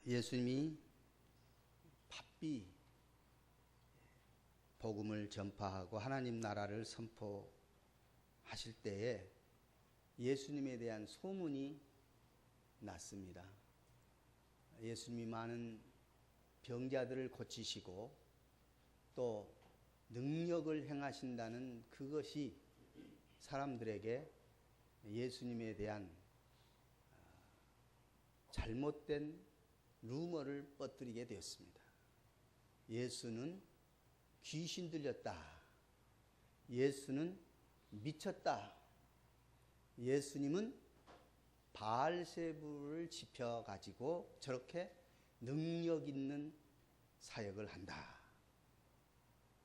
예수님이 바삐 복음을 전파하고 하나님 나라를 선포하실 때에 예수님에 대한 소문이 났습니다. 예수님이 많은 병자들을 고치시고 또 능력을 행하신다는 그것이 사람들에게 예수님에 대한 잘못된 루머를 퍼뜨리게 되었습니다. 예수는 귀신 들렸다. 예수는 미쳤다. 예수님은 바알세불을 지펴가지고 저렇게 능력 있는 사역을 한다.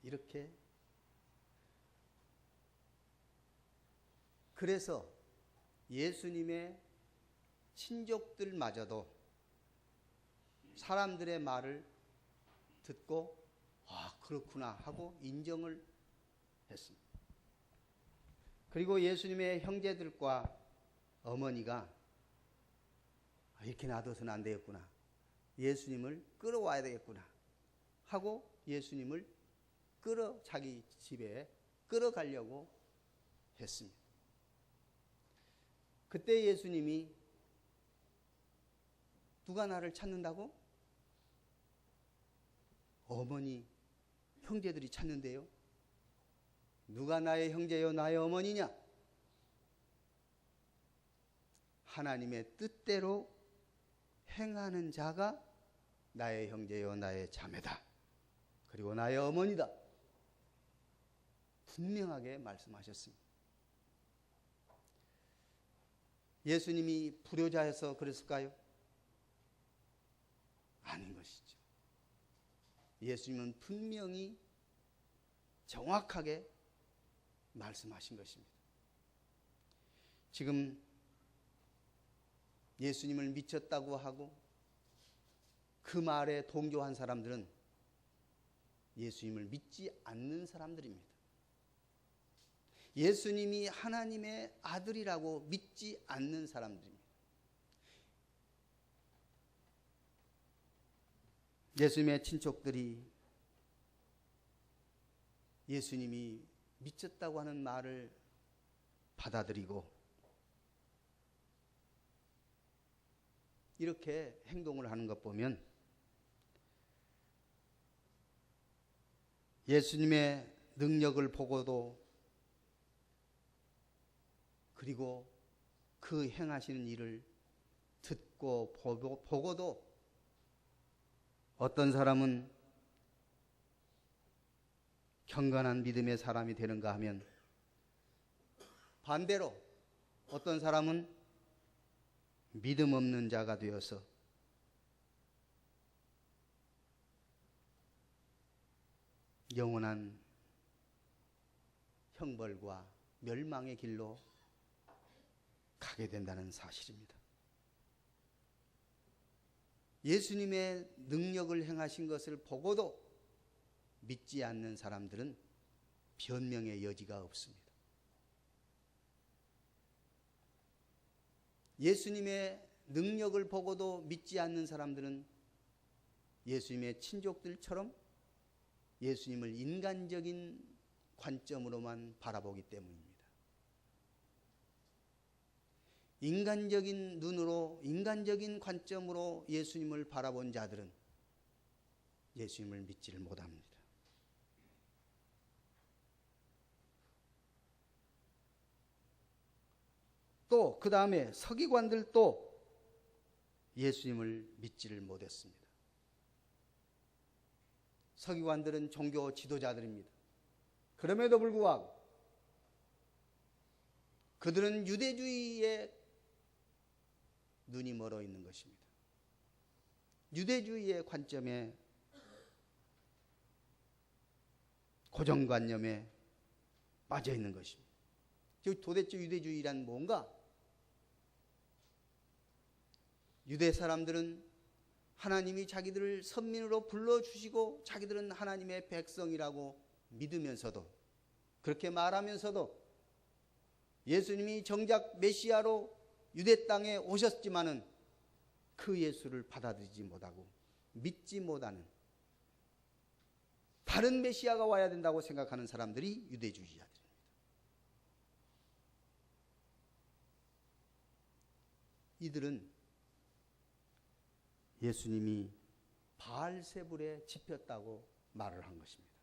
이렇게. 그래서 예수님의 친족들마저도 사람들의 말을 듣고 그렇구나 하고 인정을 했습니다. 그리고 예수님의 형제들과 어머니가 이렇게 놔둬서는 안 되겠구나. 예수님을 끌어와야 되겠구나 하고 예수님을 자기 집에 끌어가려고 했습니다. 그때 예수님이 누가 나를 찾는다고? 어머니, 형제들이 찾는데요. 누가 나의 형제요 나의 어머니냐? 하나님의 뜻대로 행하는 자가 나의 형제요 나의 자매다. 그리고 나의 어머니다. 분명하게 말씀하셨습니다. 예수님이 불효자여서 그랬을까요? 아닌 것이죠. 예수님은 분명히 정확하게 말씀하신 것입니다. 지금 예수님을 미쳤다고 하고 그 말에 동조한 사람들은 예수님을 믿지 않는 사람들입니다. 예수님이 하나님의 아들이라고 믿지 않는 사람들입니다. 예수님의 친척들이 예수님이 미쳤다고 하는 말을 받아들이고 이렇게 행동을 하는 것 보면 예수님의 능력을 보고도 그리고 그 행하시는 일을 듣고 보고도 어떤 사람은 경건한 믿음의 사람이 되는가 하면 반대로 어떤 사람은 믿음 없는 자가 되어서 영원한 형벌과 멸망의 길로 가게 된다는 사실입니다. 예수님의 능력을 행하신 것을 보고도 믿지 않는 사람들은 변명의 여지가 없습니다. 예수님의 능력을 보고도 믿지 않는 사람들은 예수님의 친족들처럼 예수님을 인간적인 관점으로만 바라보기 때문입니다. 인간적인 눈으로, 인간적인 관점으로 예수님을 바라본 자들은 예수님을 믿지를 못합니다. 또 그 다음에 서기관들도 예수님을 믿지를 못했습니다. 서기관들은 종교 지도자들입니다. 그럼에도 불구하고 그들은 유대주의에 눈이 멀어 있는 것입니다. 유대주의의 관점에, 고정관념에 빠져 있는 것입니다. 도대체 유대주의란 뭔가? 유대 사람들은 하나님이 자기들을 선민으로 불러주시고 자기들은 하나님의 백성이라고 믿으면서도, 그렇게 말하면서도 예수님이 정작 메시아로 유대 땅에 오셨지만은 그 예수를 받아들이지 못하고 믿지 못하는 다른 메시아가 와야 된다고 생각하는 사람들이 유대주의자들입니다. 이들은 예수님이 바알세불에 집혔다고 말을 한 것입니다.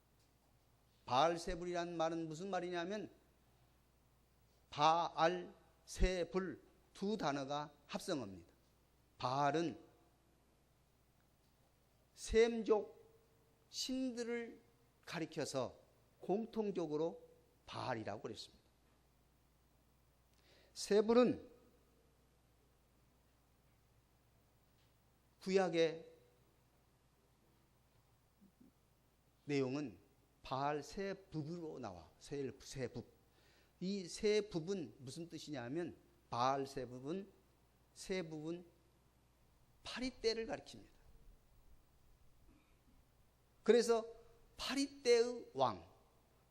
바알세불이라는 말은 무슨 말이냐면 바알, 세불 두 단어가 합성어입니다. 바알은 셈족 신들을 가리켜서 공통적으로 바알이라고 그랬습니다. 세불은 구약의 내용은 바알 세붑으로 나와. 세붑. 이 세붑은 무슨 뜻이냐면 바알 세붑은 파리떼를 가리킵니다. 그래서 파리떼의 왕,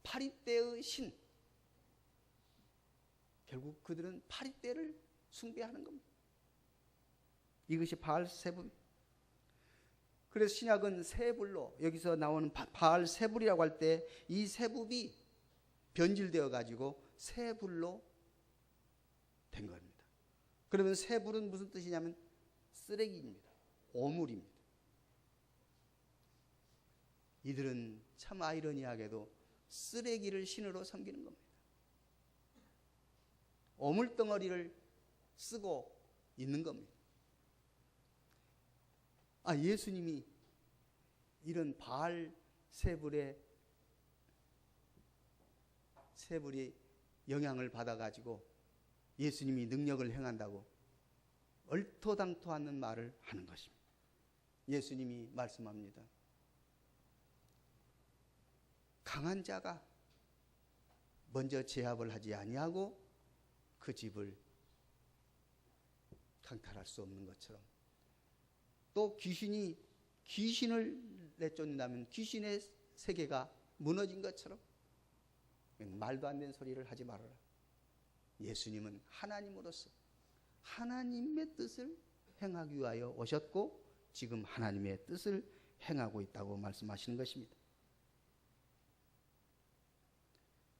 파리떼의 신. 결국 그들은 파리떼를 숭배하는 겁니다. 이것이 바알 세붑. 그래서 신약은 세불로, 여기서 나오는 바알 세불이라고 할 때 이 세붑이 변질되어 가지고 세불로 된 겁니다. 그러면 세불은 무슨 뜻이냐면 쓰레기입니다. 오물입니다. 이들은 참 아이러니하게도 쓰레기를 신으로 섬기는 겁니다. 오물덩어리를 쓰고 있는 겁니다. 예수님이 이런 바알 세불이 영향을 받아가지고 예수님이 능력을 행한다고 얼토당토하는 말을 하는 것입니다. 예수님이 말씀합니다. 강한 자가 먼저 제압을 하지 아니하고 그 집을 강탈할 수 없는 것처럼, 또 귀신을 내쫓는다면 귀신의 세계가 무너진 것처럼 말도 안 되는 소리를 하지 말아라. 예수님은 하나님으로서 하나님의 뜻을 행하기 위하여 오셨고 지금 하나님의 뜻을 행하고 있다고 말씀하시는 것입니다.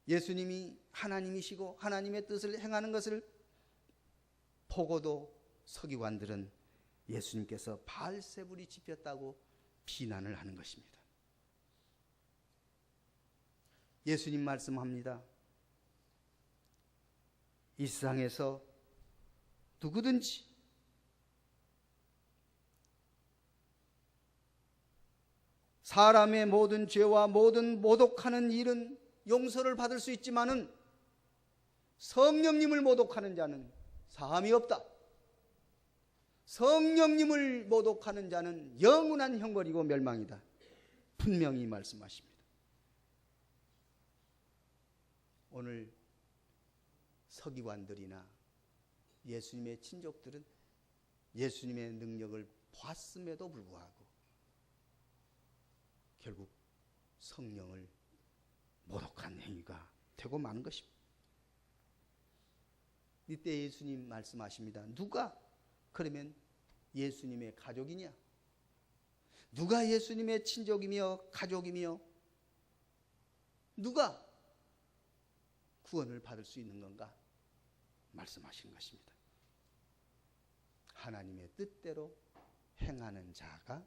예수님이 하나님이시고 하나님의 뜻을 행하는 것을 보고도 서기관들은 예수님께서 바알세불이 집혔다고 비난을 하는 것입니다. 예수님 말씀합니다. 이 세상에서 누구든지 사람의 모든 죄와 모든 모독하는 일은 용서를 받을 수 있지만은 성령님을 모독하는 자는 사함이 없다. 성령님을 모독하는 자는 영원한 형벌이고 멸망이다. 분명히 말씀하십니다. 오늘 서기관들이나 예수님의 친족들은 예수님의 능력을 보았음에도 불구하고 결국 성령을 모독한 행위가 되고 마는 것입니다. 이때 예수님 말씀하십니다. 누가 그러면 예수님의 가족이냐? 누가 예수님의 친족이며 가족이며 누가 구원을 받을 수 있는 건가? 말씀하시는 것입니다. 하나님의 뜻대로 행하는 자가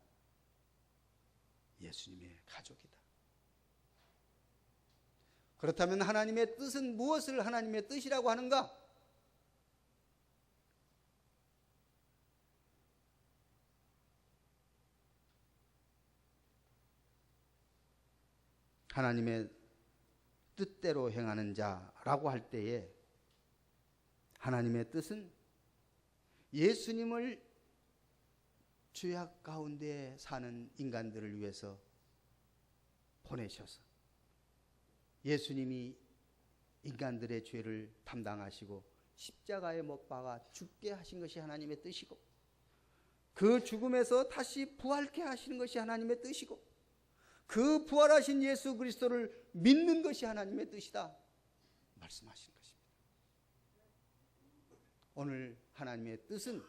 예수님의 가족이다. 그렇다면 하나님의 뜻은 무엇을 하나님의 뜻이라고 하는가? 하나님의 뜻대로 행하는 자라고 할 때에 하나님의 뜻은 예수님을 죄악 가운데 사는 인간들을 위해서 보내셔서 예수님이 인간들의 죄를 담당하시고 십자가에 못 박아 죽게 하신 것이 하나님의 뜻이고 그 죽음에서 다시 부활케 하시는 것이 하나님의 뜻이고 그 부활하신 예수 그리스도를 믿는 것이 하나님의 뜻이다 말씀하시는 것입니다. 오늘 하나님의 뜻은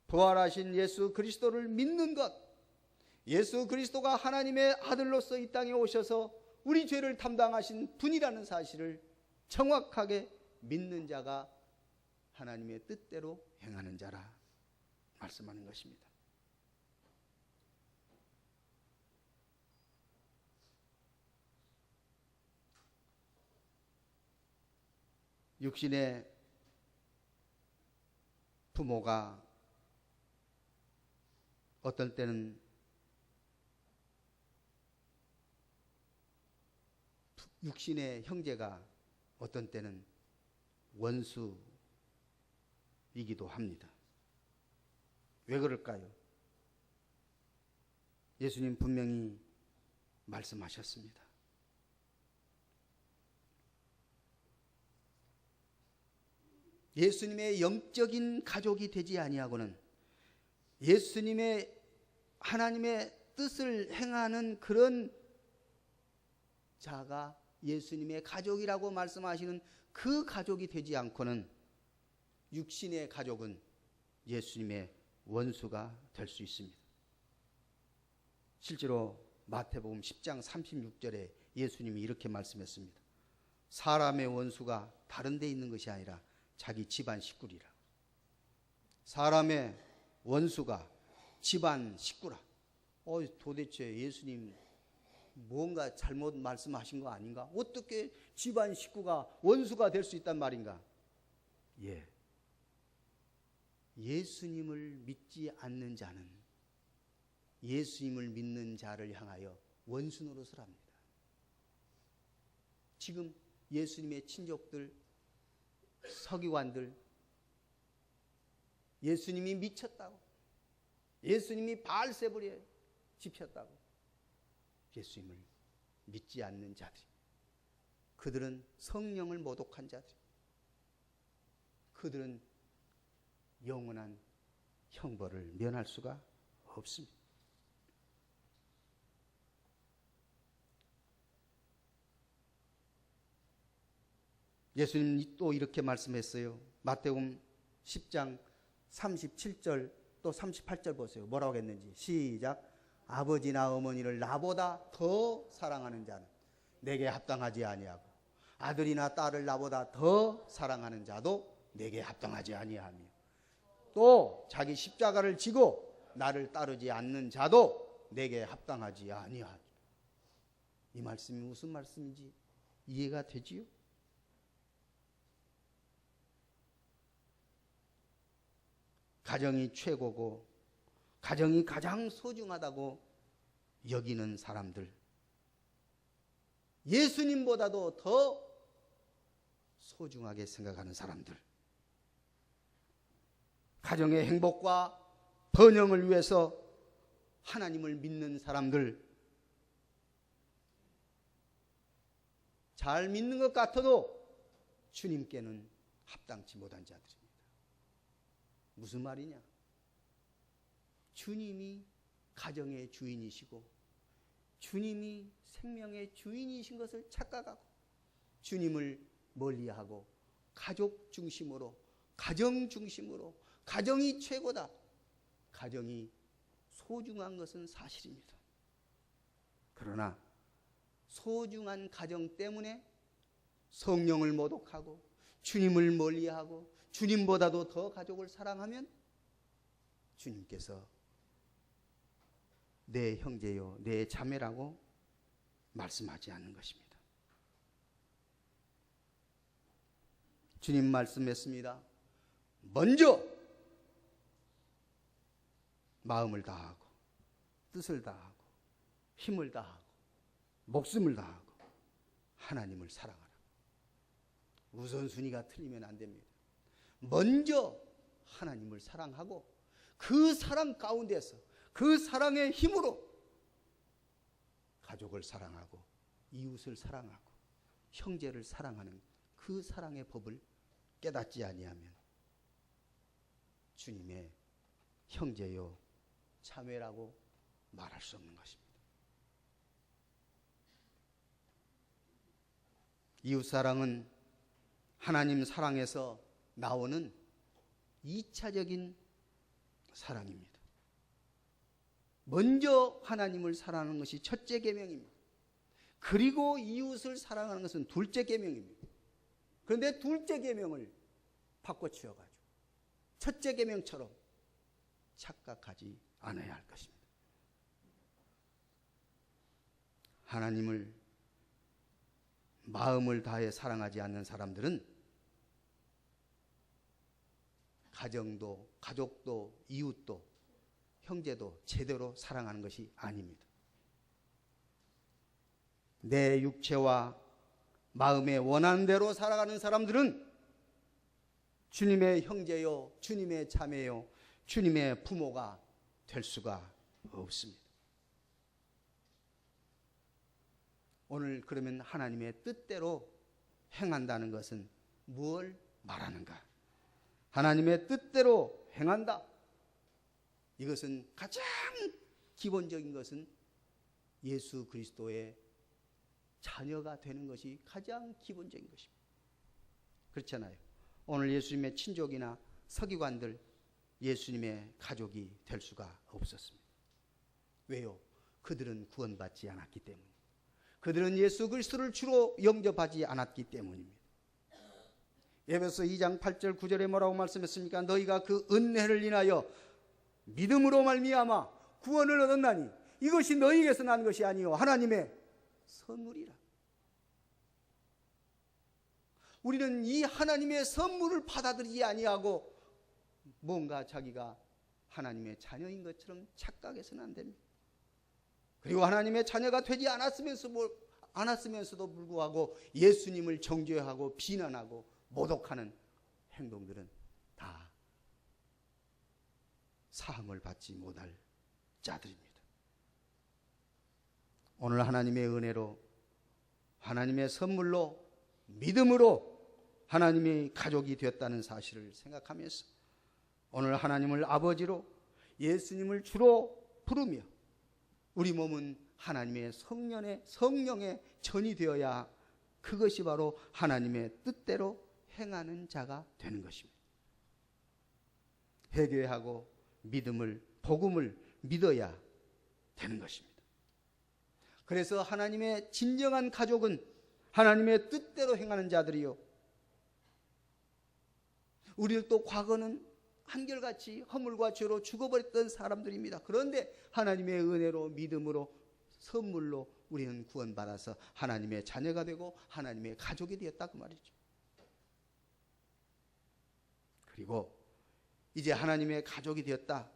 부활하신 예수 그리스도를 믿는 것, 예수 그리스도가 하나님의 아들로서 이 땅에 오셔서 우리 죄를 담당하신 분이라는 사실을 정확하게 믿는 자가 하나님의 뜻대로 행하는 자라 말씀하는 것입니다. 육신의 부모가 어떤 때는 육신의 형제가 어떤 때는 원수이기도 합니다. 왜 그럴까요? 예수님 분명히 말씀하셨습니다. 예수님의 영적인 가족이 되지 아니하고는 예수님의 하나님의 뜻을 행하는 그런 자가 예수님의 가족이라고 말씀하시는 그 가족이 되지 않고는 육신의 가족은 예수님의 원수가 될 수 있습니다. 실제로 마태복음 10장 36절에 예수님이 이렇게 말씀했습니다. 사람의 원수가 다른 데 있는 것이 아니라 자기 집안 식구리라. 사람의 원수가 집안 식구라. 도대체 예수님 뭔가 잘못 말씀하신 거 아닌가? 어떻게 집안 식구가 원수가 될 수 있단 말인가? 예수님을 믿지 않는 자는 예수님을 믿는 자를 향하여 원수 노릇을 합니다. 지금 예수님의 친족들, 서기관들, 예수님이 미쳤다고, 예수님이 바알세불에 집혔다고 예수님을 믿지 않는 자들, 그들은 성령을 모독한 자들, 그들은 영원한 형벌을 면할 수가 없습니다. 예수님이 또 이렇게 말씀했어요. 마태복음 10장 37절 또 38절 보세요. 뭐라고 했는지. 시작. 아버지나 어머니를 나보다 더 사랑하는 자는 내게 합당하지 아니하고 아들이나 딸을 나보다 더 사랑하는 자도 내게 합당하지 아니하며 또 자기 십자가를 지고 나를 따르지 않는 자도 내게 합당하지 아니하리라. 이 말씀이 무슨 말씀인지 이해가 되지요? 가정이 최고고 가정이 가장 소중하다고 여기는 사람들, 예수님보다도 더 소중하게 생각하는 사람들, 가정의 행복과 번영을 위해서 하나님을 믿는 사람들, 잘 믿는 것 같아도 주님께는 합당치 못한 자들입니다. 무슨 말이냐? 주님이 가정의 주인이시고 주님이 생명의 주인이신 것을 착각하고 주님을 멀리하고 가족 중심으로, 가정 중심으로, 가정이 최고다, 가정이 소중한 것은 사실입니다. 그러나 소중한 가정 때문에 성령을 모독하고 주님을 멀리하고 주님보다도 더 가족을 사랑하면 주님께서 내 형제요, 내 자매라고 말씀하지 않는 것입니다. 주님 말씀했습니다. 먼저 마음을 다하고 뜻을 다하고 힘을 다하고 목숨을 다하고 하나님을 사랑하라. 우선순위가 틀리면 안 됩니다. 먼저 하나님을 사랑하고 그 사랑 가운데서 그 사랑의 힘으로 가족을 사랑하고 이웃을 사랑하고 형제를 사랑하는 그 사랑의 법을 깨닫지 아니하면 주님의 형제요 자매라고 말할 수 없는 것입니다. 이웃사랑은 하나님 사랑에서 나오는 2차적인 사랑입니다. 먼저 하나님을 사랑하는 것이 첫째 계명입니다. 그리고 이웃을 사랑하는 것은 둘째 계명입니다. 그런데 둘째 계명을 바꿔치워가지고 첫째 계명처럼 착각하지 않아야 할 것입니다. 하나님을 마음을 다해 사랑하지 않는 사람들은 가정도, 가족도, 이웃도, 형제도 제대로 사랑하는 것이 아닙니다. 내 육체와 마음에 원하는 대로 살아가는 사람들은 주님의 형제요, 주님의 자매요, 주님의 부모가 될 수가 없습니다. 오늘 그러면 하나님의 뜻대로 행한다는 것은 무엇을 말하는가? 하나님의 뜻대로 행한다. 이것은 가장 기본적인 것은 예수 그리스도의 자녀가 되는 것이 가장 기본적인 것입니다. 그렇잖아요. 오늘 예수님의 친족이나 서기관들 예수님의 가족이 될 수가 없었습니다. 왜요? 그들은 구원받지 않았기 때문입니다. 그들은 예수 그리스도를 주로 영접하지 않았기 때문입니다. 에베소 2장 8절 9절에 뭐라고 말씀했습니까? 너희가 그 은혜를 인하여 믿음으로 말미암아 구원을 얻었나니 이것이 너희에게서 난 것이 아니요 하나님의 선물이라. 우리는 이 하나님의 선물을 받아들이지 아니하고 뭔가 자기가 하나님의 자녀인 것처럼 착각해서는 안 됩니다. 그리고 하나님의 자녀가 되지 않았으면서도 불구하고 예수님을 정죄하고 비난하고 모독하는 행동들은 다 사함을 받지 못할 자들입니다. 오늘 하나님의 은혜로 하나님의 선물로 믿음으로 하나님의 가족이 되었다는 사실을 생각하면서 오늘 하나님을 아버지로 예수님을 주로 부르며 우리 몸은 하나님의 성령의 전이 되어야 그것이 바로 하나님의 뜻대로 행하는 자가 되는 것입니다. 회개하고 믿음을 복음을 믿어야 되는 것입니다. 그래서 하나님의 진정한 가족은 하나님의 뜻대로 행하는 자들이요. 우리도 과거는 한결같이 허물과 죄로 죽어버렸던 사람들입니다. 그런데 하나님의 은혜로 믿음으로 선물로 우리는 구원받아서 하나님의 자녀가 되고 하나님의 가족이 되었다 그 말이죠. 그리고 이제 하나님의 가족이 되었다.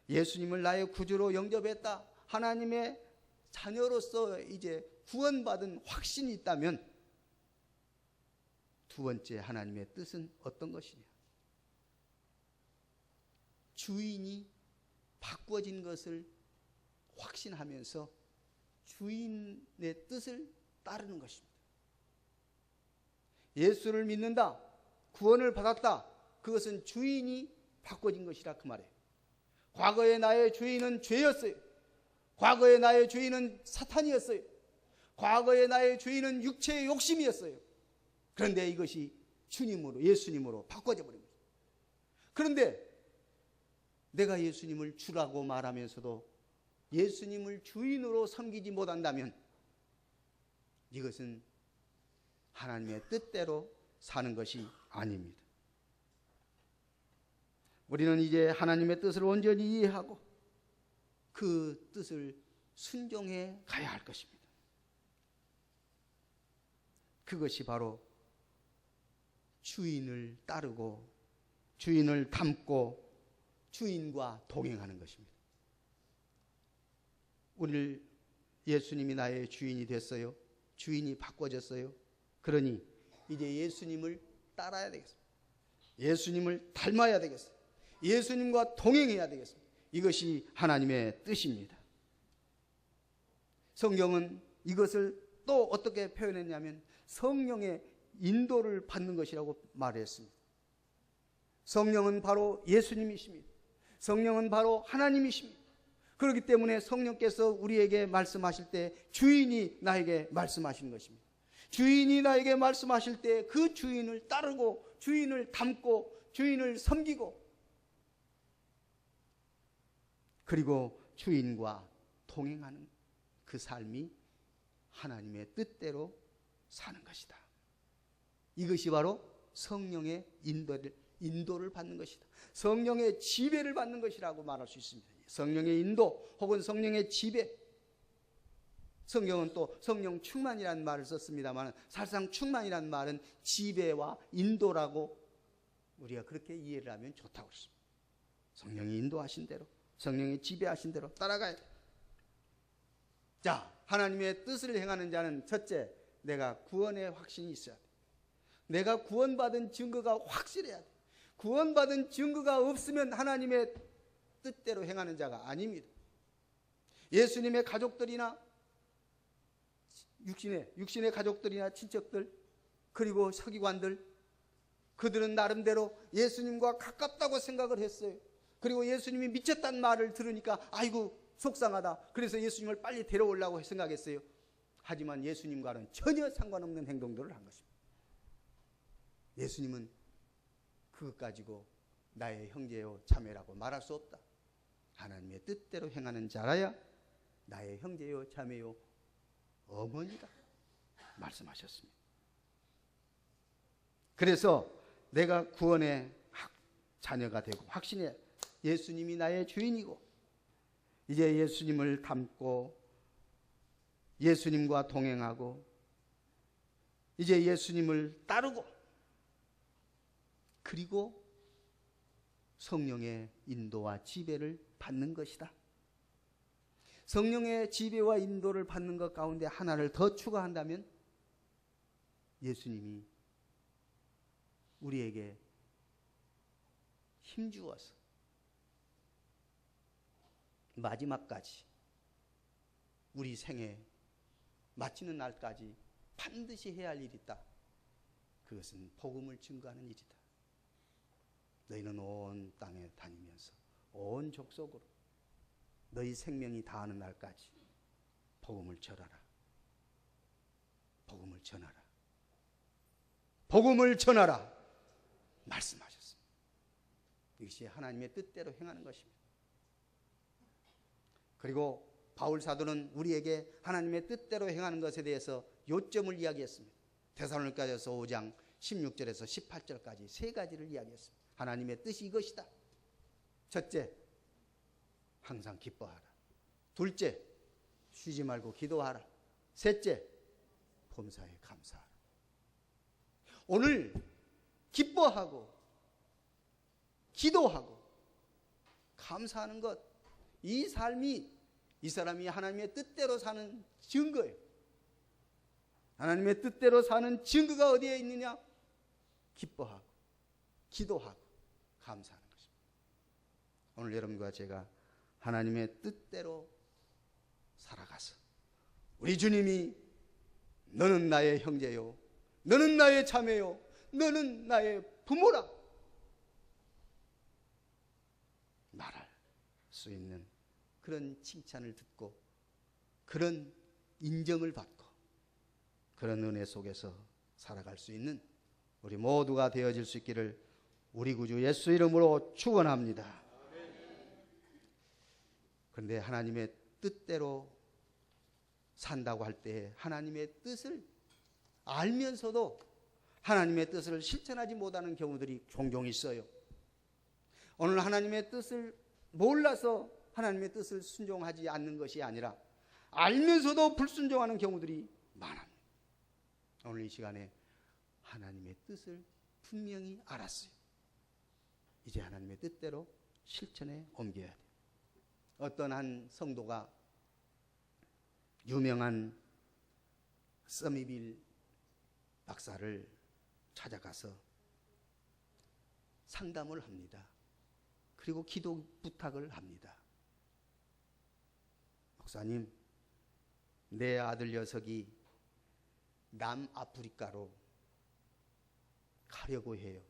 예수님을 나의 구주로 영접했다. 하나님의 자녀로서 이제 구원받은 확신이 있다면 두 번째 하나님의 뜻은 어떤 것이냐? 주인이 바꿔진 것을 확신하면서 주인의 뜻을 따르는 것입니다. 예수를 믿는다, 구원을 받았다, 그것은 주인이 바꿔진 것이라 그 말이에요. 과거의 나의 주인은 죄였어요. 과거의 나의 주인은 사탄이었어요. 과거의 나의 주인은 육체의 욕심이었어요. 그런데 이것이 주님으로, 예수님으로 바꿔져 버린 거예요. 그런데 내가 예수님을 주라고 말하면서도 예수님을 주인으로 섬기지 못한다면 이것은 하나님의 뜻대로 사는 것이 아닙니다. 우리는 이제 하나님의 뜻을 온전히 이해하고 그 뜻을 순종해 가야 할 것입니다. 그것이 바로 주인을 따르고 주인을 닮고 주인과 동행하는 것입니다. 오늘 예수님이 나의 주인이 됐어요. 주인이 바꿔졌어요. 그러니 이제 예수님을 따라야 되겠습니다. 예수님을 닮아야 되겠습니다. 예수님과 동행해야 되겠습니다. 이것이 하나님의 뜻입니다. 성경은 이것을 또 어떻게 표현했냐면 성령의 인도를 받는 것이라고 말했습니다. 성령은 바로 예수님이십니다. 성령은 바로 하나님이십니다. 그렇기 때문에 성령께서 우리에게 말씀하실 때 주인이 나에게 말씀하시는 것입니다. 주인이 나에게 말씀하실 때 그 주인을 따르고 주인을 닮고 주인을 섬기고 그리고 주인과 동행하는 그 삶이 하나님의 뜻대로 사는 것이다. 이것이 바로 성령의 인도를 받는 것이다. 성령의 지배를 받는 것이라고 말할 수 있습니다. 성령의 인도 혹은 성령의 지배. 성경은 또 성령 충만이라는 말을 썼습니다만 사실상 충만이라는 말은 지배와 인도라고 우리가 그렇게 이해를 하면 좋다고 했습니다. 성령이 인도하신 대로, 성령이 지배하신 대로 따라가야 돼. 자, 하나님의 뜻을 행하는 자는 첫째, 내가 구원의 확신이 있어야 돼. 내가 구원받은 증거가 확실해야 돼. 구원받은 증거가 없으면 하나님의 뜻대로 행하는 자가 아닙니다. 예수님의 가족들이나 육신의 가족들이나 친척들, 그리고 서기관들, 그들은 나름대로 예수님과 가깝다고 생각을 했어요. 그리고 예수님이 미쳤다는 말을 들으니까 아이고 속상하다. 그래서 예수님을 빨리 데려오려고 생각했어요. 하지만 예수님과는 전혀 상관없는 행동들을 한 것입니다. 예수님은 그것 가지고 나의 형제요 자매라고 말할 수 없다. 하나님의 뜻대로 행하는 자라야 나의 형제요 자매요 어머니다 말씀하셨습니다. 그래서 내가 구원의 자녀가 되고 확신해 예수님이 나의 주인이고 이제 예수님을 닮고 예수님과 동행하고 이제 예수님을 따르고 그리고 성령의 인도와 지배를 받는 것이다. 성령의 지배와 인도를 받는 것 가운데 하나를 더 추가한다면 예수님이 우리에게 힘주어서 마지막까지 우리 생에 마치는 날까지 반드시 해야 할 일이 있다. 그것은 복음을 증거하는 일이다. 너희는 온 땅에 다니면서 온 족속으로 너희 생명이 다하는 날까지 복음을 전하라. 복음을 전하라. 복음을 전하라. 말씀하셨습니다. 이것이 하나님의 뜻대로 행하는 것입니다. 그리고 바울 사도는 우리에게 하나님의 뜻대로 행하는 것에 대해서 요점을 이야기했습니다. 데살로니가전서 5장 16절에서 18절까지 세 가지를 이야기했습니다. 하나님의 뜻이 이것이다. 첫째, 항상 기뻐하라. 둘째, 쉬지 말고 기도하라. 셋째, 범사에 감사하라. 오늘 기뻐하고 기도하고 감사하는 것, 이 삶이 이 사람이 하나님의 뜻대로 사는 증거예요. 하나님의 뜻대로 사는 증거가 어디에 있느냐? 기뻐하고 기도하고 감사하는 것입니다. 오늘 여러분과 제가 하나님의 뜻대로 살아가서 우리 주님이 너는 나의 형제요, 너는 나의 자매요, 너는 나의 부모라 말할 수 있는 그런 칭찬을 듣고 그런 인정을 받고 그런 은혜 속에서 살아갈 수 있는 우리 모두가 되어질 수 있기를 우리 구주 예수 이름으로 축원합니다. 그런데 하나님의 뜻대로 산다고 할 때 하나님의 뜻을 알면서도 하나님의 뜻을 실천하지 못하는 경우들이 종종 있어요. 오늘 하나님의 뜻을 몰라서 하나님의 뜻을 순종하지 않는 것이 아니라 알면서도 불순종하는 경우들이 많습니다. 오늘 이 시간에 하나님의 뜻을 분명히 알았어요. 이제 하나님의 뜻대로 실천에 옮겨야 돼요. 어떤 한 성도가 유명한 서미빌 박사를 찾아가서 상담을 합니다. 그리고 기도 부탁을 합니다. 목사님, 내 아들 녀석이 남아프리카로 가려고 해요.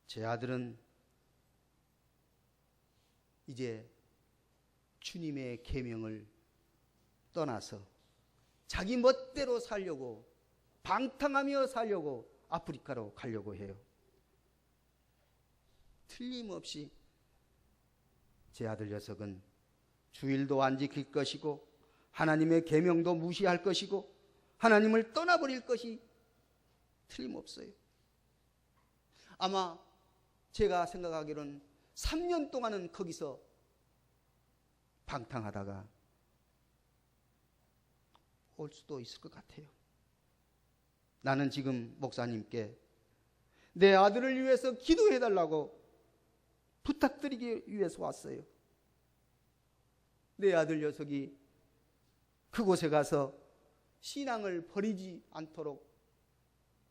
제 아들은 이제 주님의 계명을 떠나서 자기 멋대로 살려고 방탕하며 살려고 아프리카로 가려고 해요. 틀림없이 제 아들 녀석은 주일도 안 지킬 것이고 하나님의 계명도 무시할 것이고 하나님을 떠나버릴 것이 틀림없어요. 아마 제가 생각하기로는 3년 동안은 거기서 방탕하다가 올 수도 있을 것 같아요. 나는 지금 목사님께 내 아들을 위해서 기도해달라고 부탁드리기 위해서 왔어요. 내 아들 녀석이 그곳에 가서 신앙을 버리지 않도록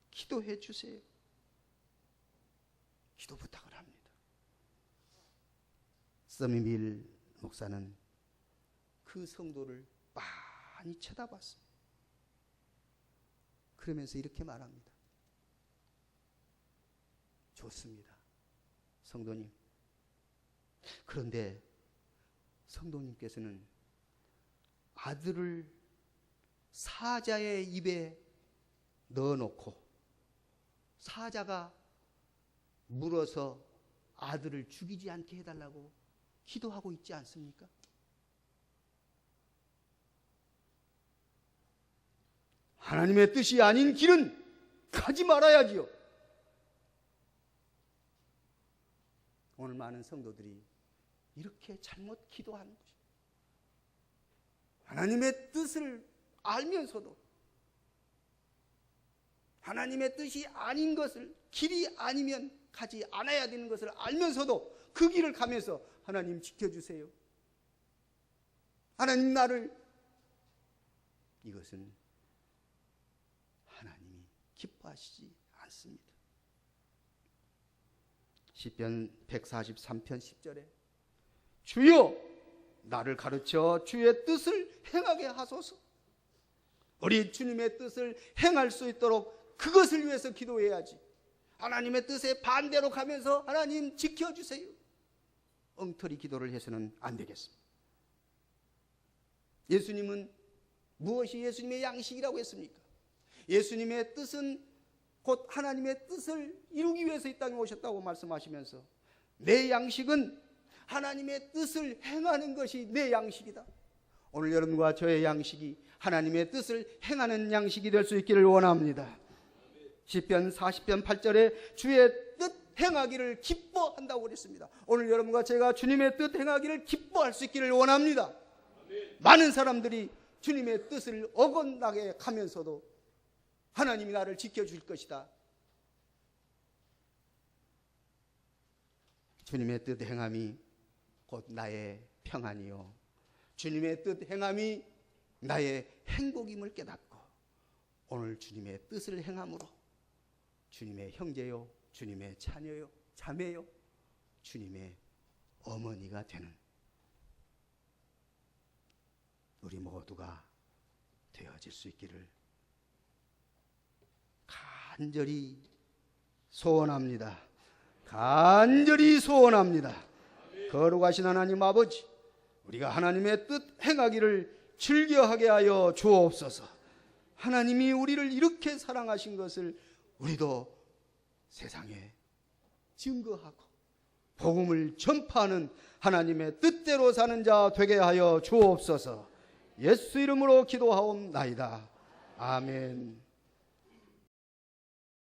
기도해 주세요. 기도 부탁을 합니다. 서미밀 목사는 그 성도를 많이 쳐다봤습니다. 그러면서 이렇게 말합니다. 좋습니다, 성도님. 그런데 성도님께서는 아들을 사자의 입에 넣어놓고 사자가 물어서 아들을 죽이지 않게 해달라고 기도하고 있지 않습니까? 하나님의 뜻이 아닌 길은 가지 말아야지요. 오늘 많은 성도들이 이렇게 잘못 기도하는 것입니다. 하나님의 뜻을 알면서도 하나님의 뜻이 아닌 것을, 길이 아니면 가지 않아야 되는 것을 알면서도 그 길을 가면서 하나님 지켜주세요, 하나님 나를, 이것은 하나님이 기뻐하시지 않습니다. 시편 143편 10절에 주여 나를 가르쳐 주의 뜻을 행하게 하소서. 우리 주님의 뜻을 행할 수 있도록 그것을 위해서 기도해야지. 하나님의 뜻에 반대로 가면서 하나님 지켜주세요, 엉터리 기도를 해서는 안 되겠습니다. 예수님은 무엇이 예수님의 양식이라고 했습니까? 예수님의 뜻은 곧 하나님의 뜻을 이루기 위해서 이 땅에 오셨다고 말씀하시면서 내 양식은 하나님의 뜻을 행하는 것이 내 양식이다. 오늘 여러분과 저의 양식이 하나님의 뜻을 행하는 양식이 될 수 있기를 원합니다. 시편 40편 8절에 주의 뜻 행하기를 기뻐한다고 그랬습니다. 오늘 여러분과 제가 주님의 뜻 행하기를 기뻐할 수 있기를 원합니다. 많은 사람들이 주님의 뜻을 어긋나게 가면서도 하나님이 나를 지켜줄 것이다, 주님의 뜻 행함이 곧 나의 평안이요 주님의 뜻 행함이 나의 행복임을 깨닫고 오늘 주님의 뜻을 행함으로 주님의 형제요, 주님의 자녀요, 자매요, 주님의 어머니가 되는 우리 모두가 되어질 수 있기를 간절히 소원합니다. 간절히 소원합니다. 거룩하신 하나님 아버지, 우리가 하나님의 뜻 행하기를 즐겨하게 하여 주옵소서. 하나님이 우리를 이렇게 사랑하신 것을 우리도 세상에 증거하고 복음을 전파하는 하나님의 뜻대로 사는 자 되게 하여 주옵소서. 예수 이름으로 기도하옵나이다. 아멘.